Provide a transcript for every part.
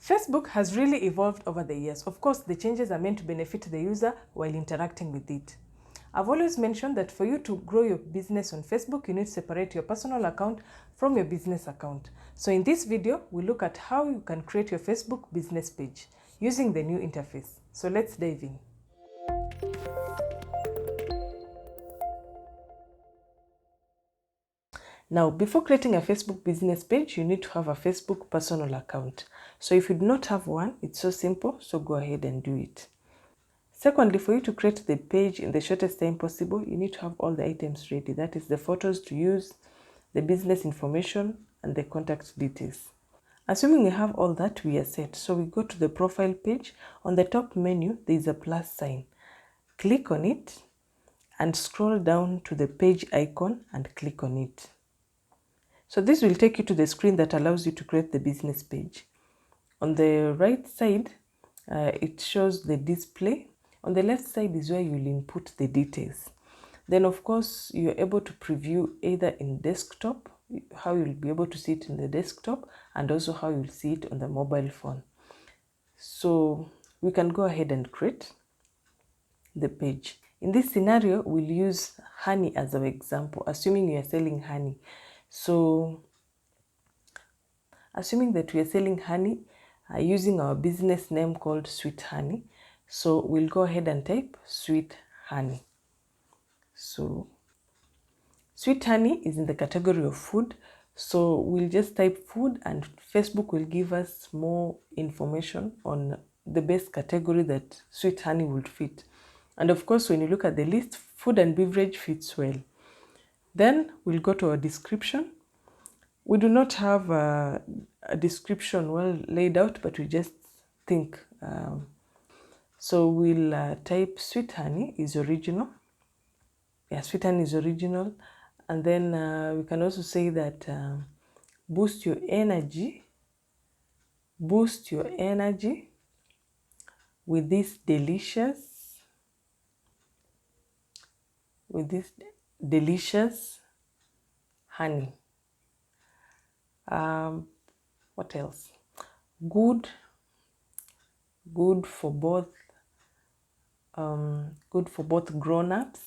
Facebook has really evolved over the years. Of course, the changes are meant to benefit the user while interacting with it. I've always mentioned that for you to grow your business on Facebook, you need to separate your personal account from your business account. So in this video, we look at how you can create your Facebook business page using the new interface. So let's dive in. Now, before creating a Facebook business page, you need to have a Facebook personal account. So if you do not have one, it's so simple, so go ahead and do it. Secondly, for you to create the page in the shortest time possible, you need to have all the items ready. That is the photos to use, the business information, and the contact details. Assuming you have all that, we are set. So we go to the profile page. On the top menu, there is a plus sign. Click on it and scroll down to the page icon and click on it. So this will take you to the screen that allows you to create the business page. On the right side, it shows the display. On the left side is where you'll input the details. Then of course, you're able to preview either in desktop, how you'll be able to see it in the desktop, and also how you'll see it on the mobile phone. So we can go ahead and create the page. In this scenario, we'll use honey as our example, assuming you are selling honey. So assuming that we are selling honey using our business name called Sweet Honey. So we'll go ahead and type Sweet Honey. So Sweet Honey is in the category of food. So we'll just type food and Facebook will give us more information on the best category that Sweet Honey would fit. And of course, when you look at the list, food and beverage fits well. Then we'll go to our description. We do not have a description well laid out, but we just think. So we'll type Sweet Honey is original. Yeah, Sweet Honey is original. And then we can also say that boost your energy with this delicious honey. What else? Good for both grown-ups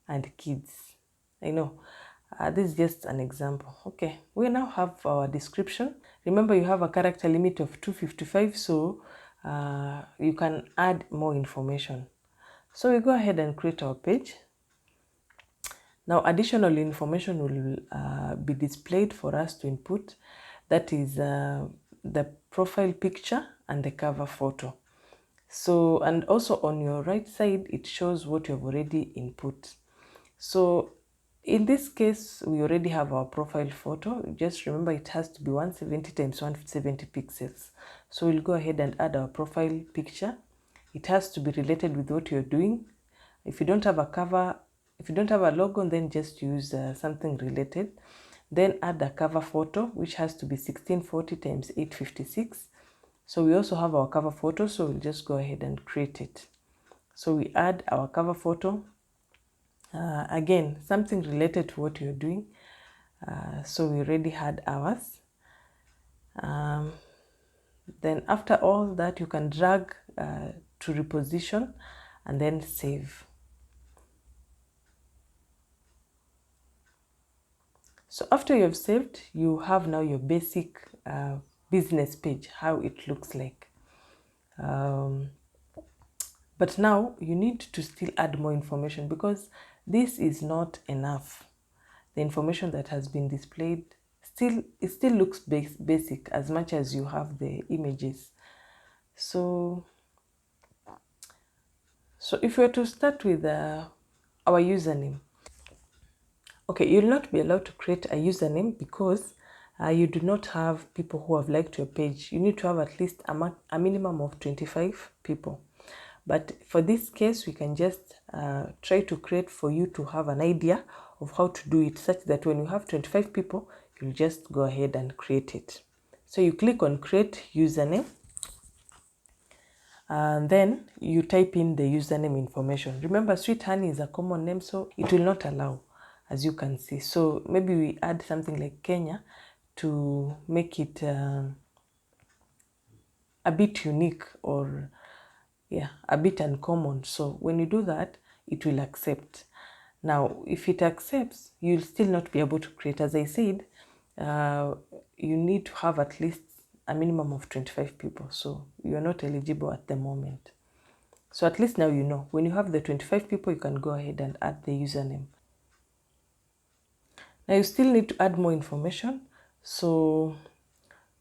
and kids. I know this is just an example. Okay, we now have our description. Remember, you have a character limit of 255, so you can add more information. So we go ahead and create our page. Now, additional information will be displayed for us to input. That is the profile picture and the cover photo. So, and also on your right side, it shows what you have already input. So in this case, we already have our profile photo. Just remember, it has to be 170 times 170 pixels. So we'll go ahead and add our profile picture. It has to be related with what you're doing. If you don't have a cover, if you don't have a logo, then just use something related. Then add a cover photo, which has to be 1640 times 856. So we also have our cover photo, so we'll just go ahead and create it. So we add our cover photo. Again, something related to what you're doing. So we already had ours. Then after all that, you can drag to reposition and then save. So after you've saved, you have now your basic business page, how it looks like. But now you need to still add more information because this is not enough. The information that has been displayed still looks basic as much as you have the images. So if we were to start with our username. Okay, you'll not be allowed to create a username because you do not have people who have liked your page. You need to have at least a minimum of 25 people. But for this case, we can just try to create for you to have an idea of how to do it such that when you have 25 people, you'll just go ahead and create it. So you click on create username and then you type in the username information. Remember, Sweet Honey is a common name, so it will not allow, as you can see. So maybe we add something like Kenya to make it a bit unique or a bit uncommon. So when you do that, it will accept. Now, if it accepts, you'll still not be able to create. As I said, you need to have at least a minimum of 25 people. So you are not eligible at the moment. So at least now you know. When you have the 25 people, you can go ahead and add the username. Now you still need to add more information. So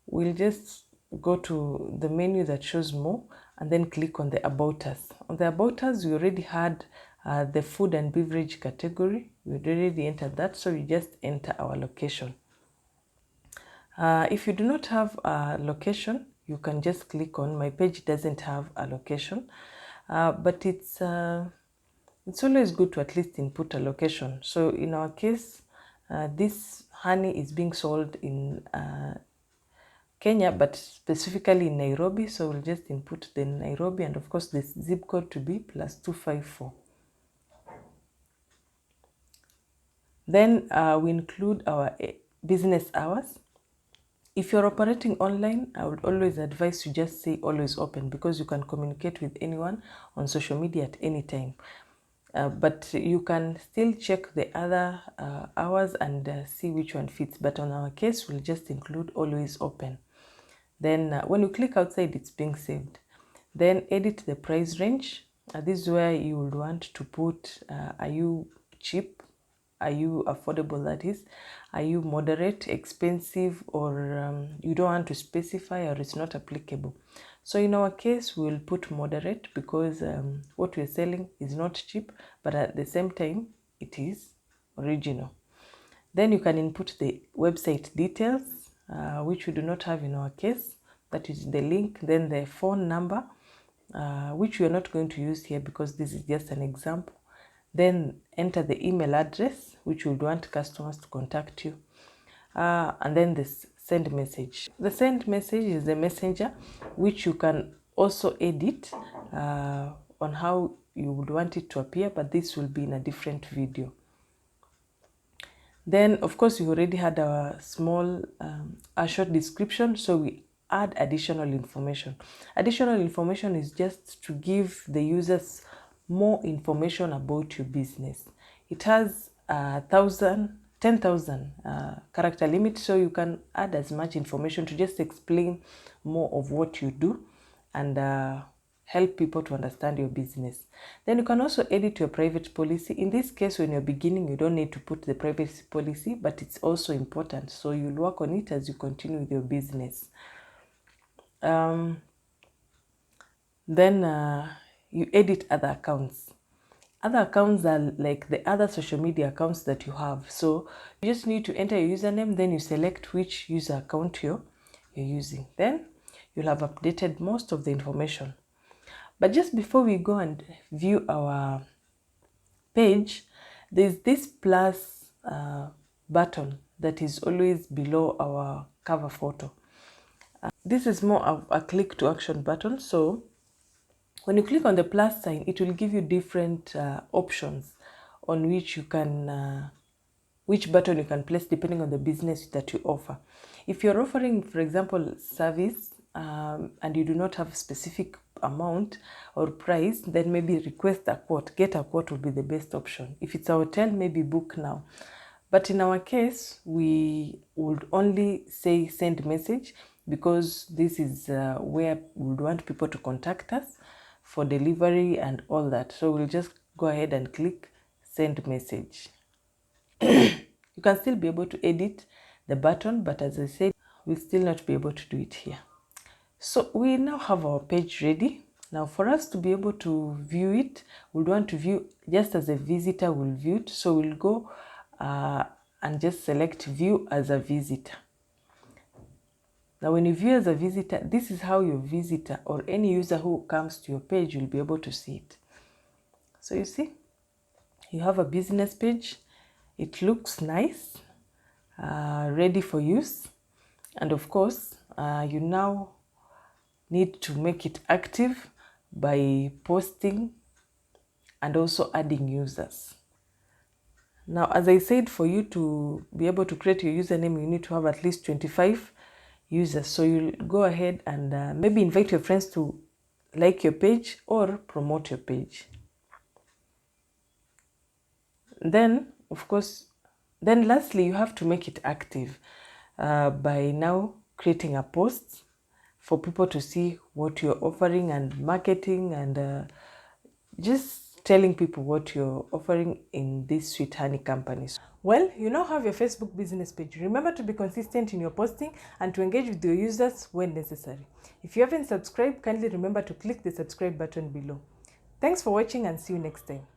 we'll just go to the menu that shows more and then click on the About Us. On the About Us, we already had the food and beverage category. We already entered that, so we just enter our location. If you do not have a location, you can just click on My page doesn't have a location, but it's always good to at least input a location. So in our case, this honey is being sold in Kenya, but specifically in Nairobi. So we'll just input the Nairobi and of course the zip code to be +254. Then we include our business hours. If you're operating online, I would always advise you just say always open, because you can communicate with anyone on social media at any time. But you can still check the other hours and see which one fits. But on our case, we'll just include always open. Then when you click outside, it's being saved. Then edit the price range. This is where you would want to put, are you cheap? Are you affordable, that is? Are you moderate, expensive, or you don't want to specify, or it's not applicable? So in our case, we'll put moderate because what we're selling is not cheap, but at the same time, it is original. Then you can input the website details, which we do not have in our case. That is the link, then the phone number, which we are not going to use here because this is just an example. Then enter the email address, which we would want customers to contact you. And then this send message. The send message is the messenger, which you can also edit on how you would want it to appear, but this will be in a different video. Then, of course, we already had a short description, so we add additional information. Additional information is just to give the users more information about your business. It has 10,000 character limit, so you can add as much information to just explain more of what you do and help people to understand your business. Then you can also edit your private policy. In this case, when you're beginning, you don't need to put the privacy policy, but it's also important. So you'll work on it as you continue with your business. Then you edit other accounts. Other accounts are like the other social media accounts that you have. So you just need to enter your username, then you select which user account you're using. Then you'll have updated most of the information. But just before we go and view our page, there's this plus button that is always below our cover photo. This is more of a click to action button. So when you click on the plus sign, it will give you different options on which you can, which button you can place depending on the business that you offer. If you're offering, for example, service and you do not have a specific amount or price, then maybe request a quote. Get a quote would be the best option. If it's a hotel, maybe book now. But in our case, we would only say send message because this is where we would want people to contact us for delivery and all that. So we'll just go ahead and click send message. You can still be able to edit the button, but as I said, we'll still not be able to do it here. So we now have our page ready. Now for us to be able to view it, we'll want to view just as a visitor will view it. So we'll go and just select view as a visitor. Now when you view as a visitor, this is how your visitor or any user who comes to your page will be able to see it. So you see, you have a business page. It looks nice, ready for use. And of course, you now need to make it active by posting and also adding users. Now, as I said, for you to be able to create your username, you need to have at least 25 users. So you'll go ahead and maybe invite your friends to like your page or promote your page. Then, of course, then lastly, you have to make it active by now creating a post for people to see what you're offering and marketing and just telling people what you're offering in this Sweet Honey company. Well, you now have your Facebook business page. Remember to be consistent in your posting and to engage with your users when necessary. If you haven't subscribed, kindly remember to click the subscribe button below. Thanks for watching and see you next time.